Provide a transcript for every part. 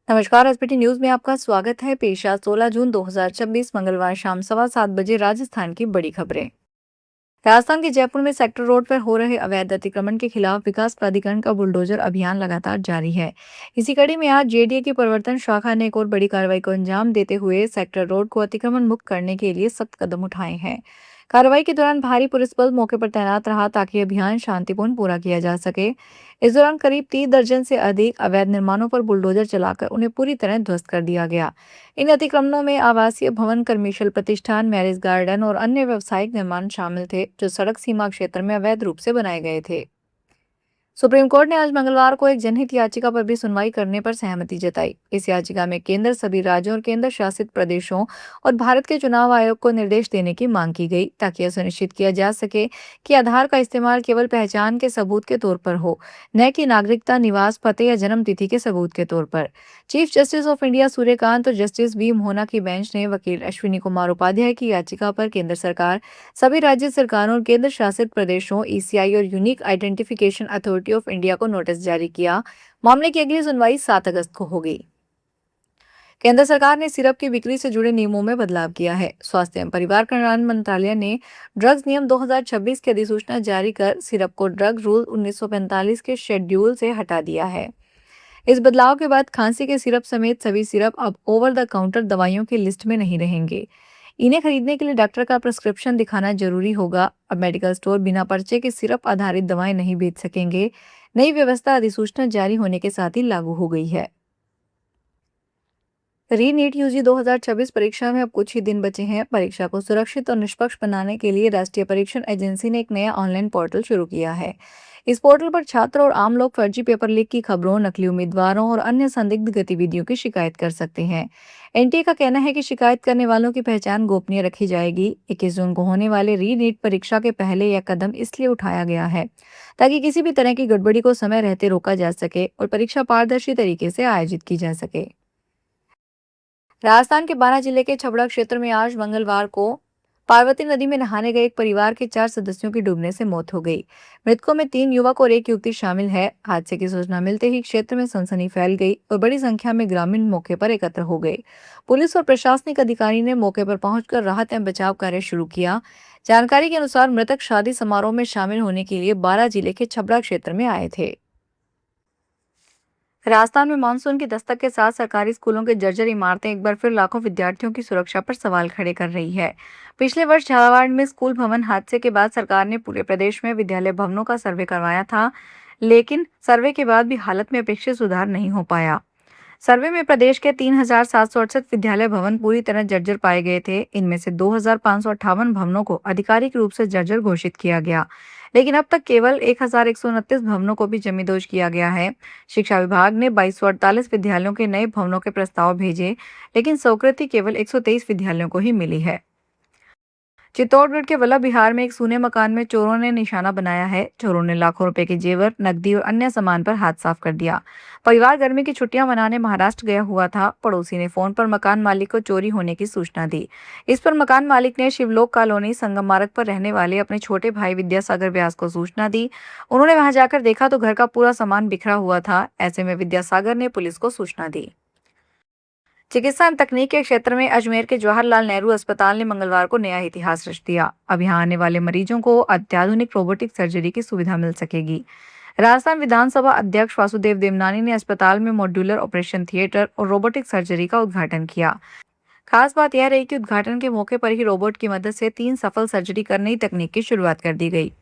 नमस्कार। SBT news में आपका स्वागत है। पेशा 16 जून 2026 मंगलवार शाम 7:15 बजे राजस्थान की बड़ी खबरें। राजस्थान के जयपुर में सेक्टर रोड पर हो रहे अवैध अतिक्रमण के खिलाफ विकास प्राधिकरण का बुलडोजर अभियान लगातार जारी है। इसी कड़ी में आज जेडीए की प्रवर्तन शाखा ने एक और बड़ी कार्रवाई को अंजाम देते हुए सेक्टर रोड को अतिक्रमण मुक्त करने के लिए सख्त कदम उठाए हैं। कार्रवाई के दौरान भारी पुलिस बल मौके पर तैनात रहा ताकि अभियान शांतिपूर्ण पूरा किया जा सके। इस दौरान करीब 30 दर्जन से अधिक अवैध निर्माणों पर बुलडोजर चलाकर उन्हें पूरी तरह ध्वस्त कर दिया गया। इन अतिक्रमणों में आवासीय भवन, कमर्शियल प्रतिष्ठान, मैरिज गार्डन और अन्य व्यावसायिक निर्माण शामिल थे, जो सड़क सीमा क्षेत्र में अवैध रूप से बनाए गए थे। सुप्रीम कोर्ट ने आज मंगलवार को एक जनहित याचिका पर भी सुनवाई करने पर सहमति जताई। इस याचिका में केंद्र सभी राज्यों और केंद्र शासित प्रदेशों और भारत के चुनाव आयोग को निर्देश देने की मांग की गई, ताकि यह सुनिश्चित किया जा सके कि आधार का इस्तेमाल केवल पहचान के सबूत के तौर पर हो, न कि नागरिकता, निवास पते या जन्म तिथि के सबूत के तौर पर। Chief justice of India Suryakant और जस्टिस वी मोहना की बेंच ने वकील अश्विनी कुमार उपाध्याय की याचिका पर केंद्र सरकार, सभी राज्य सरकारों और केंद्र शासित प्रदेशों, ईसीआई और unique identification authority of India को नोटिस जारी किया। मामले की अगली सुनवाई 7 अगस्त को होगी। केंद्र सरकार ने सिरप की बिक्री से जुड़े नियमों में बदलाव किया है। स्वास्थ्य एवं परिवार कल्याण मंत्रालय ने ड्रग्स नियम 2026 की अधिसूचना जारी कर सिरप को ड्रग रूल 1945 के शेड्यूल से हटा दिया है। इस बदलाव के बाद खांसी के सिरप समेत सभी सिरप अब ओवर द काउंटर दवाइयों की लिस्ट में नहीं रहेंगे। इन्हें खरीदने के लिए डॉक्टर का प्रिस्क्रिप्शन दिखाना जरूरी होगा। अब मेडिकल स्टोर बिना पर्चे के सिरप आधारित दवाएं नहीं बेच सकेंगे। नई व्यवस्था अधिसूचना जारी होने के साथ ही लागू हो गई है। री नीट यूजी 2026 परीक्षा में अब कुछ ही दिन बचे हैं। परीक्षा को सुरक्षित और निष्पक्ष बनाने के लिए राष्ट्रीय परीक्षण एजेंसी ने एक नया ऑनलाइन पोर्टल शुरू किया है। इस पोर्टल पर छात्र और आम लोग फर्जी पेपर लीक की खबरों, नकली उम्मीदवारों और अन्य संदिग्ध गतिविधियों की शिकायत कर सकते हैं। एनटीए का कहना है कि शिकायत करने वालों की पहचान गोपनीय रखी जाएगी। 21 जून को होने वाले री नीट परीक्षा के पहले यह कदम इसलिए उठाया गया है ताकि किसी भी तरह की गड़बड़ी को समय रहते रोका जा सके और परीक्षा पारदर्शी तरीके से आयोजित की जा सके। राजस्थान के बारां जिले के छबड़ा क्षेत्र में आज मंगलवार को पार्वती नदी में नहाने गए एक परिवार के 4 सदस्यों की डूबने से मौत हो गई। मृतकों में 3 युवक और एक युवती शामिल है। हादसे की सूचना मिलते ही क्षेत्र में सनसनी फैल गई और बड़ी संख्या में ग्रामीण मौके पर एकत्र हो गए। पुलिस और प्रशासनिक अधिकारी ने मौके पर पहुंचकर राहत एवं बचाव कार्य शुरू किया। जानकारी के अनुसार मृतक शादी समारोह में शामिल होने के लिए बारां जिले के छबड़ा क्षेत्र में आए थे। राजस्थान में मानसून की दस्तक के साथ सरकारी स्कूलों की जर्जर इमारतें एक बार फिर लाखों विद्यार्थियों की सुरक्षा पर सवाल खड़े कर रही है। पिछले वर्ष झालावाड़ में स्कूल भवन हादसे के बाद सरकार ने पूरे प्रदेश में विद्यालय भवनों का सर्वे करवाया था, लेकिन सर्वे के बाद भी हालत में अपेक्षित सुधार नहीं हो पाया। सर्वे में प्रदेश के 3,768 विद्यालय भवन पूरी तरह जर्जर पाए गए थे। इनमें से 2,558 भवनों को आधिकारिक रूप से जर्जर घोषित किया गया, लेकिन अब तक केवल 1,129 भवनों को भी जमींदोज किया गया है। शिक्षा विभाग ने 2248 विद्यालयों के नए भवनों के प्रस्ताव भेजे, लेकिन स्वीकृति केवल 123 विद्यालयों को ही मिली है। चित्तौड़गढ़ के वल्लभ विहार में एक सूने मकान में चोरों ने निशाना बनाया है। चोरों ने लाखों रुपए के जेवर, नकदी और अन्य सामान पर हाथ साफ कर दिया। परिवार गर्मी की छुट्टियां मनाने महाराष्ट्र गया हुआ था। पड़ोसी ने फोन पर मकान मालिक को चोरी होने की सूचना दी। इस पर मकान मालिक ने शिवलोक कॉलोनी संगम मार्ग पर रहने वाले अपने छोटे भाई विद्यासागर व्यास को सूचना दी। उन्होंने वहां जाकर देखा तो घर का पूरा सामान बिखरा हुआ था। ऐसे में विद्यासागर ने पुलिस को सूचना दी। चिकित्सा एवं तकनीक के क्षेत्र में अजमेर के जवाहरलाल नेहरू अस्पताल ने मंगलवार को नया इतिहास रच दिया। अब यहां आने वाले मरीजों को अत्याधुनिक रोबोटिक सर्जरी की सुविधा मिल सकेगी। राजस्थान विधानसभा अध्यक्ष वासुदेव देवनानी ने अस्पताल में मॉड्यूलर ऑपरेशन थिएटर और रोबोटिक सर्जरी का उद्घाटन किया। खास बात यह रही कि उद्घाटन के मौके पर ही रोबोट की मदद से 3 सफल सर्जरी कर नई तकनीक की शुरुआत कर दी गई।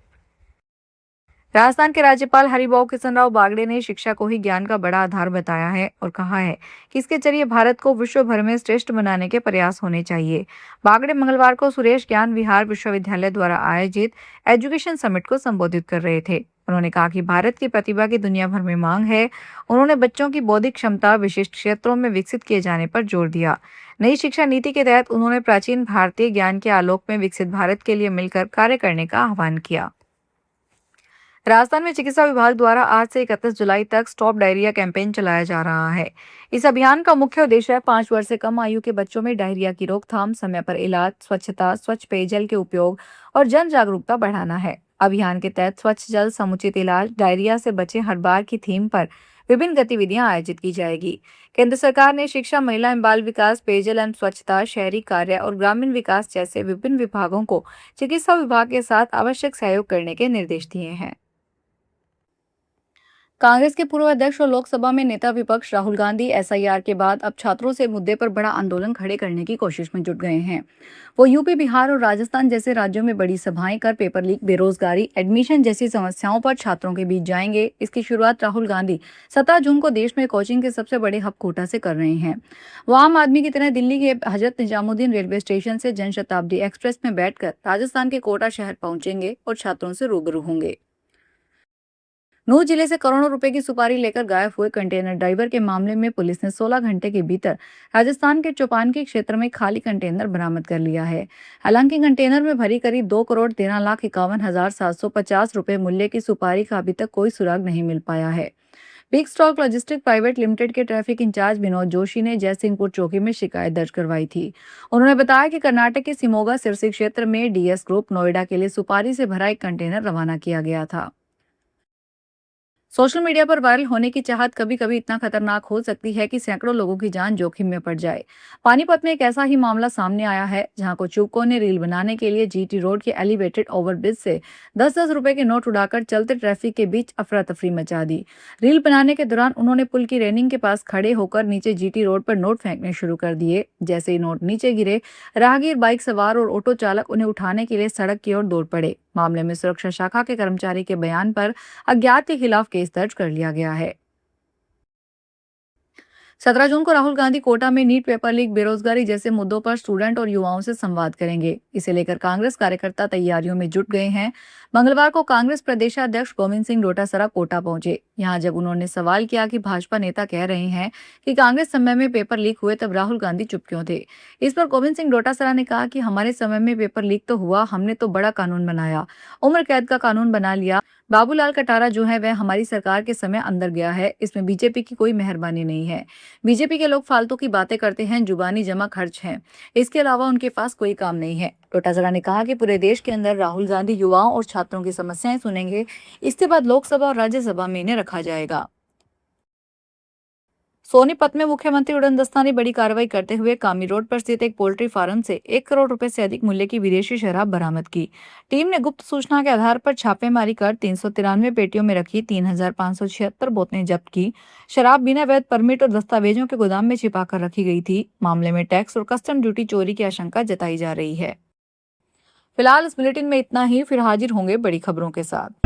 राजस्थान के राज्यपाल हरिभाऊ किशन राव बागड़े ने शिक्षा को ही ज्ञान का बड़ा आधार बताया है और कहा है कि इसके जरिए भारत को विश्व भर में श्रेष्ठ बनाने के प्रयास होने चाहिए। बागड़े मंगलवार को सुरेश ज्ञान विहार विश्वविद्यालय द्वारा आयोजित एजुकेशन समिट को संबोधित कर रहे थे। उन्होंने कहा कि भारत की प्रतिभा की दुनिया भर में मांग है। उन्होंने बच्चों की बौद्धिक क्षमता विशिष्ट क्षेत्रों में विकसित किए जाने पर जोर दिया। नई शिक्षा नीति के तहत उन्होंने प्राचीन भारतीय ज्ञान के आलोक में विकसित भारत के लिए मिलकर कार्य करने का आह्वान किया। राजस्थान में चिकित्सा विभाग द्वारा आज से 31 जुलाई तक स्टॉप डायरिया कैंपेन चलाया जा रहा है। इस अभियान का मुख्य उद्देश्य है 5 वर्ष से कम आयु के बच्चों में डायरिया की रोकथाम, समय पर इलाज, स्वच्छता, स्वच्छ पेयजल के उपयोग और जन जागरूकता बढ़ाना है। अभियान के तहत स्वच्छ जल, समुचित इलाज, डायरिया से बचे हर बार की थीम पर विभिन्न गतिविधियां आयोजित की जाएगी। केंद्र सरकार ने शिक्षा, महिला एवं बाल विकास, पेयजल एवं स्वच्छता, शहरी कार्य और ग्रामीण विकास जैसे विभिन्न विभागों को चिकित्सा विभाग के साथ आवश्यक सहयोग करने के निर्देश दिए हैं। कांग्रेस के पूर्व अध्यक्ष और लोकसभा में नेता विपक्ष राहुल गांधी एसआईआर के बाद अब छात्रों से मुद्दे पर बड़ा आंदोलन खड़े करने की कोशिश में जुट गए हैं। वो यूपी, बिहार और राजस्थान जैसे राज्यों में बड़ी सभाएं कर पेपर लीक, बेरोजगारी, एडमिशन जैसी समस्याओं पर छात्रों के बीच जाएंगे। इसकी शुरुआत राहुल गांधी 17 जून को देश में कोचिंग के सबसे बड़े हब कोटा से कर रहे हैं। वो आम आदमी की तरह दिल्ली के हजरत निजामुद्दीन रेलवे स्टेशन से जनशताब्दी एक्सप्रेस में बैठकर राजस्थान के कोटा शहर पहुंचेंगे और छात्रों से रूबरू होंगे। नूंह जिले से करोड़ों रुपए की सुपारी लेकर गायब हुए कंटेनर ड्राइवर के मामले में पुलिस ने 16 घंटे के भीतर राजस्थान के चौपान क्षेत्र में खाली कंटेनर बरामद कर लिया है। हालांकि कंटेनर में भरी करीब 2,13,51,750 रुपए मूल्य की सुपारी का अभी तक कोई सुराग नहीं मिल पाया है। Big stock logistic private limited के ट्रैफिक इंचार्ज विनोद जोशी ने जयसिंहपुर चौकी में शिकायत दर्ज करवाई थी। उन्होंने बताया कि कर्नाटक के सिमोगा सिरसी क्षेत्र में डीएस ग्रुप नोएडा के लिए सुपारी से भरा एक कंटेनर रवाना किया गया था। सोशल मीडिया पर वायरल होने की चाहत कभी कभी इतना खतरनाक हो सकती है कि सैकड़ों लोगों की जान जोखिम में पड़ जाए। पानीपत में एक ऐसा ही मामला सामने आया है, जहां कुछ युवकों ने रील बनाने के लिए जीटी रोड के एलिवेटेड ओवरब्रिज से 10-10 रुपए के नोट उड़ाकर चलते ट्रैफिक के बीच अफरा तफरी मचा दी। रील बनाने के दौरान उन्होंने पुल की रेलिंग के पास खड़े होकर नीचे जीटी रोड पर नोट फेंकने शुरू कर दिए। जैसे ही नोट नीचे गिरे, राहगीर, बाइक सवार और ऑटो चालक उन्हें उठाने के लिए सड़क की ओर दौड़ पड़े। मामले में सुरक्षा शाखा के कर्मचारी के बयान पर अज्ञात के खिलाफ केस दर्ज कर लिया गया है। 17 जून को राहुल गांधी कोटा में नीट पेपर लीक, बेरोजगारी जैसे मुद्दों पर स्टूडेंट और युवाओं से संवाद करेंगे। इसे लेकर कांग्रेस कार्यकर्ता तैयारियों में जुट गए हैं। मंगलवार को कांग्रेस प्रदेशाध्यक्ष गोविंद सिंह डोटासरा कोटा पहुंचे। यहां जब उन्होंने सवाल किया कि भाजपा नेता कह रहे हैं कि कांग्रेस समय में पेपर लीक हुए, तब राहुल गांधी चुप क्यों थे। इस पर गोविंद सिंह डोटासरा ने कहा कि हमारे समय में पेपर लीक तो हुआ, हमने तो बड़ा कानून बनाया, उम्र कैद का कानून बना लिया। बाबूलाल कटारा जो है वह हमारी सरकार के समय अंदर गया है, इसमें बीजेपी की कोई मेहरबानी नहीं है। बीजेपी के लोग फालतू की बातें करते हैं, जुबानी जमा खर्च है, इसके अलावा उनके पास कोई काम नहीं है। डोटासरा ने कहा कि पूरे देश के अंदर राहुल गांधी युवाओं और छात्रों की समस्याएं सुनेंगे। इसके बाद लोकसभा और राज्यसभा में इन्हें रखा जाएगा। सोनीपत में मुख्यमंत्री उड़नदस्ता ने बड़ी कार्रवाई करते हुए कामी रोड पर स्थित एक पोल्ट्री फार्म से 1 करोड़ रुपए से अधिक मूल्य की विदेशी शराब बरामद की। टीम ने गुप्त सूचना के आधार पर छापेमारी कर 393 पेटियों में रखी 3,576 बोतलें जब्त की। शराब बिना वैध परमिट और दस्तावेजों के गोदाम में छिपाकर रखी गई थी। मामले में टैक्स और कस्टम ड्यूटी चोरी की आशंका जताई जा रही है। फिलहाल इस बुलेटिन में इतना ही, फिर हाजिर होंगे बड़ी खबरों के साथ।